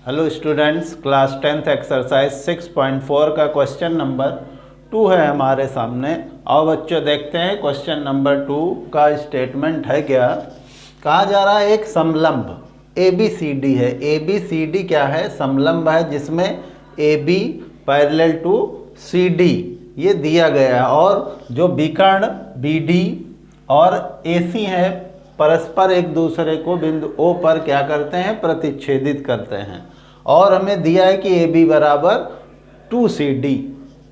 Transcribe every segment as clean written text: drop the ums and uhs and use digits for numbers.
Hello students, class 10th exercise 6.4 का question number 2 है हमारे सामने। और बच्चों देखते हैं क्वेश्चन नंबर 2 का स्टेटमेंट है क्या। कहा जा रहा है एक समलंब ABCD है। ABCD क्या है? समलंब है जिसमें AB पैरेलल टू CD ये दिया गया है और जो विकर्ण BD और AC है परस्पर एक दूसरे को बिंदु O पर क्या करते हैं? प्रतिच्छेदित करते हैं। और हमें दिया है कि AB बराबर 2CD।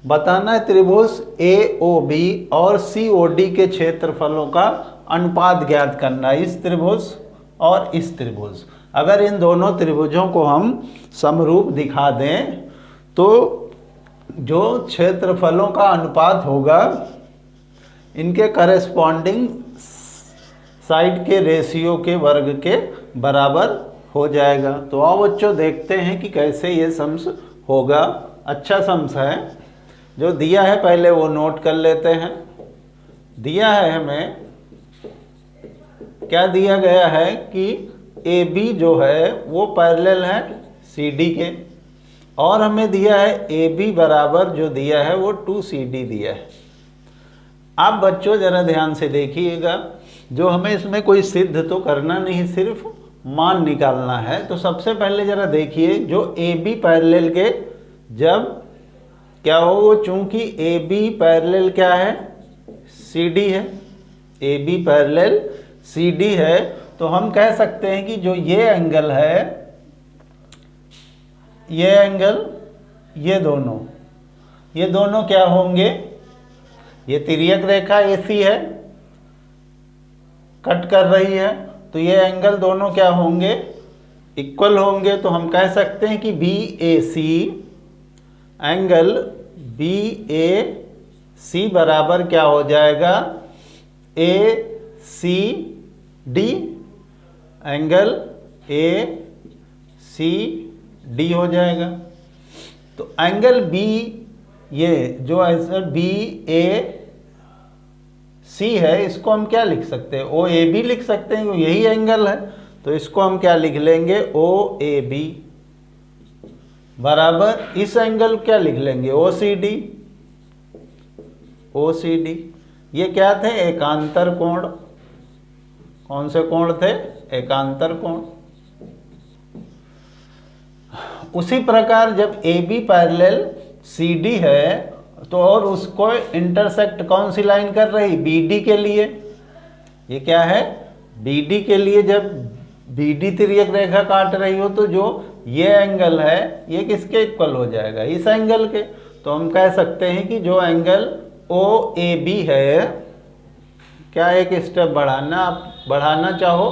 बताना है त्रिभुज AOB और COD के क्षेत्रफलों का अनुपात ज्ञात करना है, इस त्रिभुज और इस त्रिभुज। अगर इन दोनों त्रिभुजों को हम समरूप दिखा दें तो जो क्षेत्रफलों का अनुपात होगा इनके करेस्पॉन्डिंग साइड के रेशियो के वर्ग के बराबर हो जाएगा। तो आओ बच्चों देखते हैं कि कैसे ये सम्स होगा। अच्छा सम्स है जो दिया है, पहले वो नोट कर लेते हैं। दिया है हमें, क्या दिया गया है कि AB जो है वो पैरेलल है CD के, और हमें दिया है AB बराबर जो दिया है वो 2CD दिया है। आप बच्चों ज़रा ध्यान से देखिएगा, जो हमें इसमें कोई सिद्ध तो करना नहीं, सिर्फ मान निकालना है। तो सबसे पहले ज़रा देखिए, जो AB पैरेलल के जब क्या हो, वो चूंकि AB पैरेलल क्या है? CD है। AB पैरेलल CD है, तो हम कह सकते हैं कि जो ये एंगल है, ये एंगल, ये दोनों क्या होंगे? ये तिर्यक रेखा AC है, कट कर रही है, तो ये एंगल दोनों क्या होंगे? इक्वल होंगे। तो हम कह सकते हैं कि BAC एंगल BAC बराबर क्या हो जाएगा? ACD एंगल ACD हो जाएगा। तो एंगल B, ये जो ऐसा BAC है, इसको हम क्या लिख सकते हैं? OAB लिख सकते हैं, यही एंगल है। तो इसको हम क्या लिख लेंगे? OAB बराबर इस एंगल क्या लिख लेंगे? OCD। ये क्या थे? एकांतर कोण। कौन से कोण थे? एकांतर कोण। उसी प्रकार जब AB पैरेलल CD है तो और उसको इंटरसेक्ट कौन सी लाइन कर रही? BD के लिए। ये क्या है? BD के लिए जब BD तिर्यक रेखा काट रही हो तो जो ये एंगल है ये किसके इक्वल हो जाएगा? इस एंगल के। तो हम कह सकते हैं कि जो एंगल OAB है, क्या एक स्टेप बढ़ाना चाहो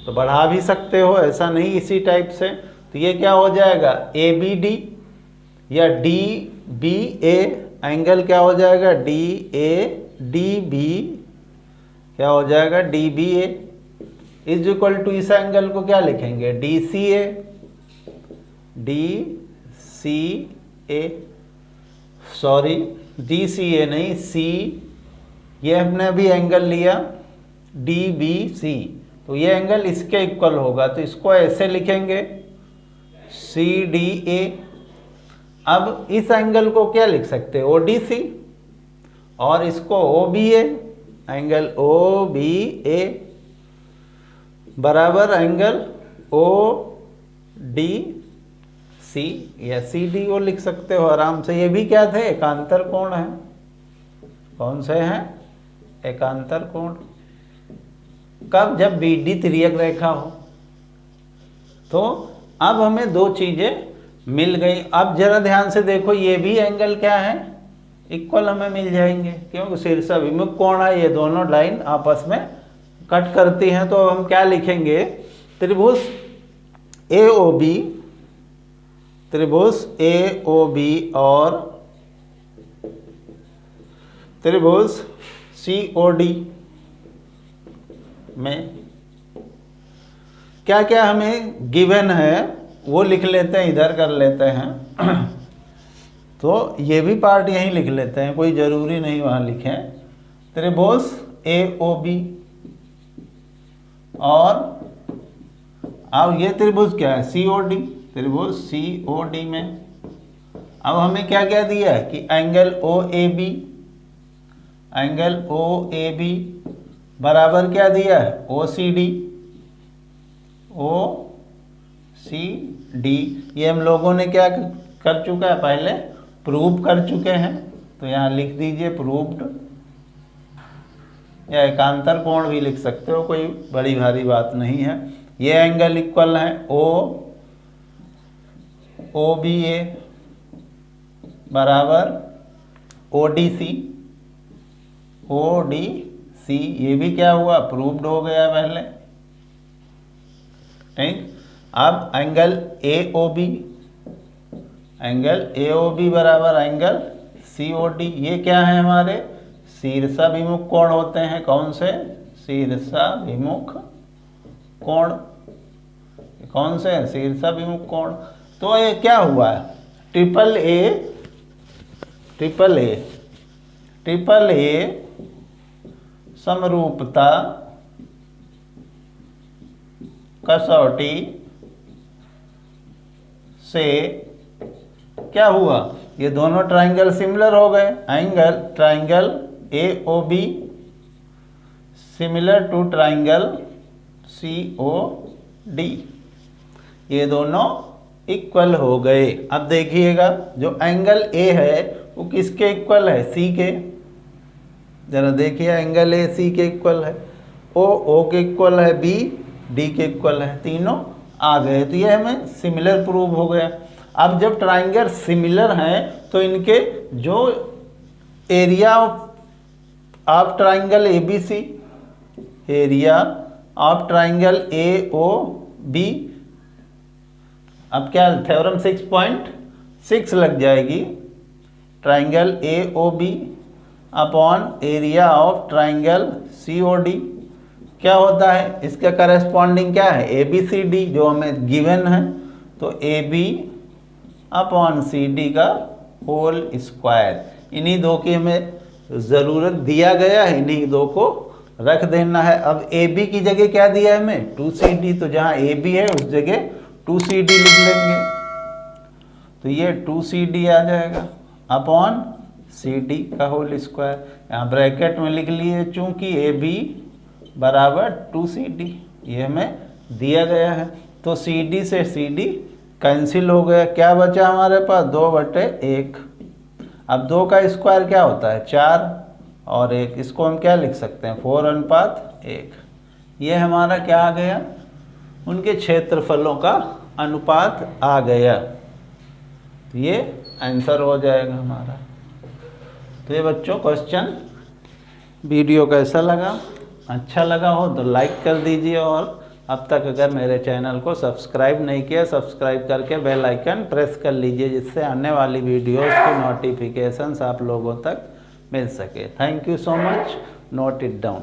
तो बढ़ा भी सकते हो, ऐसा नहीं, इसी टाइप से। तो ये क्या हो जाएगा? ABD या DBA एंगल क्या हो जाएगा? DB क्या हो जाएगा? DBA इज इक्वल टू इस एंगल को क्या लिखेंगे? DCA नहीं, C, ये हमने अभी एंगल लिया DBC, तो ये एंगल इसके इक्वल होगा, तो इसको ऐसे लिखेंगे CDA। अब इस एंगल को क्या लिख सकते हैं? ODC, और इसको OBA, एंगल OBA बराबर एंगल ODC या CDO लिख सकते हो आराम से। ये भी क्या थे? एकांतर कोण है। कौन से हैं? एकांतर कोण। कब? जब BD तिर्यक रेखा हो। तो अब हमें दो चीजें मिल गई। अब जरा ध्यान से देखो, ये भी एंगल क्या है? इक्वल हमें मिल जाएंगे, क्योंकि शीर्षाभिमुख कोण है, ये दोनों लाइन आपस में कट करती हैं। तो हम क्या लिखेंगे? त्रिभुज AOB और त्रिभुज COD में क्या क्या हमें गिवन है वो लिख लेते हैं, इधर कर लेते हैं। तो ये भी पार्ट यहीं लिख लेते हैं, कोई ज़रूरी नहीं वहाँ लिखें। त्रिभुज AOB और अब ये त्रिभुज क्या है? COD। त्रिभुज COD में। अब हमें क्या क्या दिया है कि एंगल OAB बराबर क्या दिया है OCD ये हम लोगों ने क्या कर चुका है, पहले प्रूव कर चुके हैं। तो यहाँ लिख दीजिए प्रूव्ड, या एकांतर कोण भी लिख सकते हो, कोई बड़ी भारी बात नहीं है। ये एंगल इक्वल है OBA बराबर ODC, ये भी क्या हुआ, प्रूव्ड हो गया पहले, ठीक। अब एंगल AOB बराबर एंगल COD, ये क्या है हमारे शीर्षाभिमुख कोण होते हैं। कौन से शीर्षाभिमुख कोण, कौन से शीर्षाभिमुख कोण। तो ये क्या हुआ है, ट्रिपल ए समरूपता कसौटी से क्या हुआ, ये दोनों ट्राइंगल सिमिलर हो गए। Triangle AOB similar to triangle COD, ये दोनों इक्वल हो गए। अब देखिएगा जो एंगल A है वो किसके इक्वल है, C के। जरा देखिए एंगल A C के इक्वल है, O के इक्वल है, B D के इक्वल है, तीनों आ गए। तो ये हमें सिमिलर प्रूव हो गया। अब जब ट्राइंगल सिमिलर हैं तो इनके जो area of triangle ABC, area of triangle AOB, अब क्या थ्योरम 6.6 लग जाएगी, triangle AOB upon area of triangle COD क्या होता है, इसका करस्पॉन्डिंग क्या है ABCD जो हमें गिवन है। तो AB अपॉन CD का होल स्क्वायर, इन्हीं दो की हमें ज़रूरत दिया गया है, इन्हीं दो को रख देना है। अब AB की जगह क्या दिया है हमें 2CD, तो जहाँ AB है उस जगह 2CD लिख लेंगे, तो ये 2CD आ जाएगा अपॉन CD का होल स्क्वायर। यहाँ ब्रैकेट में लिख लिए चूँकि AB बराबर 2CD, ये हमें दिया गया है। तो CD से CD कैंसिल हो गया, क्या बचा हमारे पास 2/1। अब 2 का स्क्वायर क्या होता है 4 और 1, इसको हम क्या लिख सकते हैं 4:1। ये हमारा क्या आ गया, उनके क्षेत्रफलों का अनुपात आ गया। तो ये आंसर हो जाएगा हमारा। तो ये बच्चों क्वेश्चन, वीडियो कैसा लगा, अच्छा लगा हो तो लाइक कर दीजिए, और अब तक अगर मेरे चैनल को सब्सक्राइब नहीं किया, सब्सक्राइब करके बेल आइकन प्रेस कर लीजिए, जिससे आने वाली वीडियोस की नोटिफिकेशंस आप लोगों तक मिल सके। Thank you so much, note it down.